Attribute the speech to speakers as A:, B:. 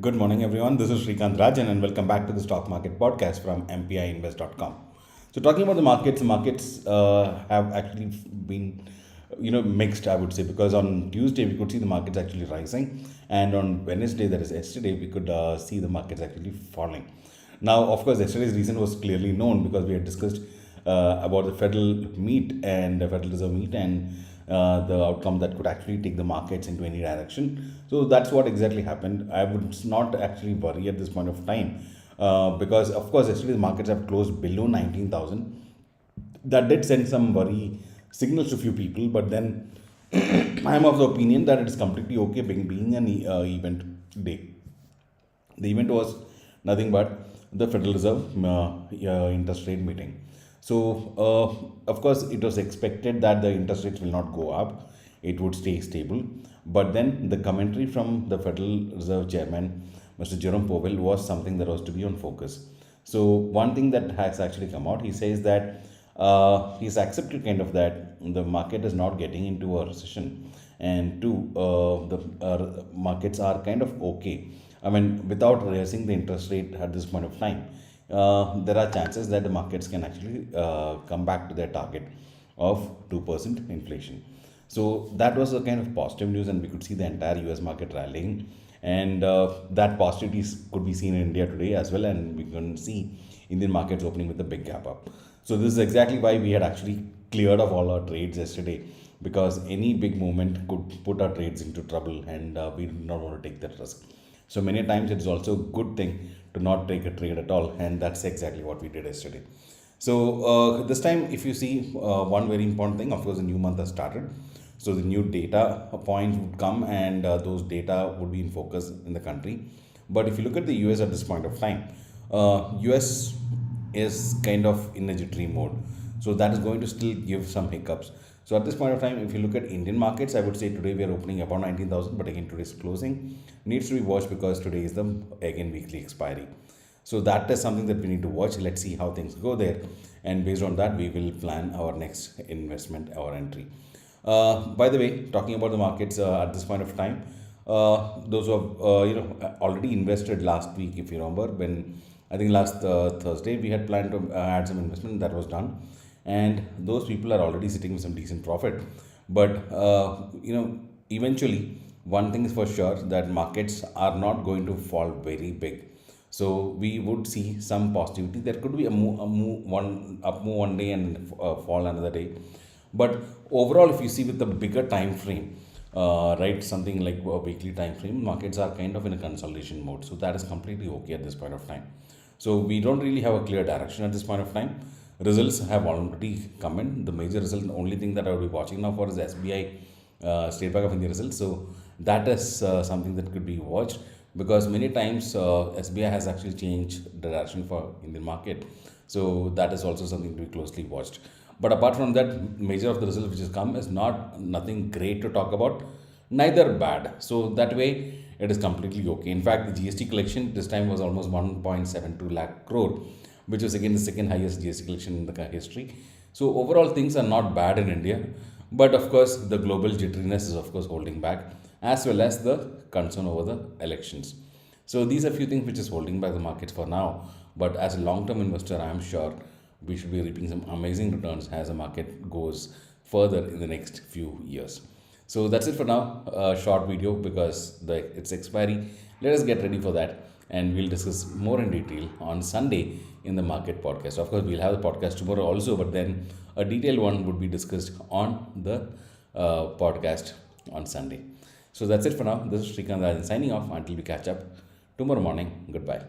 A: Good morning, everyone. This is Srikanth Rajan, and welcome back to the Stock Market Podcast from mpiinvest.com. So, talking about the markets have actually been, mixed. I would say, because on Tuesday we could see the markets actually rising, and on Wednesday, that is yesterday, we could see the markets actually falling. Now, of course, yesterday's reason was clearly known because we had discussed about the Federal meet and the Federal Reserve meet and the outcome that could actually take the markets into any direction. So that's what exactly happened. I would not actually worry at this point of time because, of course, yesterday the markets have closed below 19,000. That did send some worry signals to few people, but then I am of the opinion that it is completely okay being an event day. The event was nothing but the Federal Reserve interest rate meeting. So, of course, it was expected that the interest rates will not go up, it would stay stable. But then the commentary from the Federal Reserve Chairman, Mr. Jerome Powell, was something that was to be on focus. So, one thing that has actually come out, he says that he's accepted kind of that the market is not getting into a recession, and two, the markets are kind of okay. I mean, without raising the interest rate at this point of time, there are chances that the markets can actually come back to their target of 2% inflation. So that was a kind of positive news, and we could see the entire US market rallying. And that positivity could be seen in India today as well, and we can see Indian markets opening with a big gap up. So this is exactly why we had actually cleared off all our trades yesterday, because any big movement could put our trades into trouble, and we did not want to take that risk. So many times it's also a good thing to not take a trade at all, and that's exactly what we did yesterday. So this time, if you see one very important thing, of course, the new month has started. So the new data points would come, and those data would be in focus in the country. But if you look at the US at this point of time, US is kind of in a jittery mode. So that is going to still give some hiccups. So at this point of time, if you look at Indian markets, I would say today we are opening about 19,000, but again today's closing needs to be watched because today is the again weekly expiry. So that is something that we need to watch. Let's see how things go there, and based on that, we will plan our next investment or entry. By the way, talking about the markets at this point of time, those who have already invested last week, if you remember, when I think last Thursday we had planned to add some investment, that was done, and those people are already sitting with some decent profit. But eventually, one thing is for sure, that markets are not going to fall very big. So we would see some positivity. There could be one up move one day and fall another day. But overall, if you see with the bigger time frame, right, something like a weekly time frame, markets are kind of in a consolidation mode. So that is completely okay at this point of time. So we don't really have a clear direction at this point of time. Results have already come in. The major result, the only thing that I will be watching now for is SBI, State Bank of India results. So that is something that could be watched, because many times SBI has actually changed the direction for Indian market. So that is also something to be closely watched. But apart from that, major of the result which has come is nothing great to talk about, neither bad. So that way it is completely okay. In fact, the GST collection this time was almost 1.72 lakh crore, which was again the second highest GST collection in the history. So overall things are not bad in India, but of course the global jitteriness is of course holding back, as well as the concern over the elections. So these are few things which is holding back the markets for now. But as a long-term investor, I am sure we should be reaping some amazing returns as the market goes further in the next few years. So that's it for now. A short video because it's expiry. Let us get ready for that, and we'll discuss more in detail on Sunday in the market podcast. Of course, we'll have the podcast tomorrow also, but then a detailed one would be discussed on the podcast on Sunday. So that's it for now. This is Srikanth Rajan signing off until we catch up tomorrow morning. Goodbye.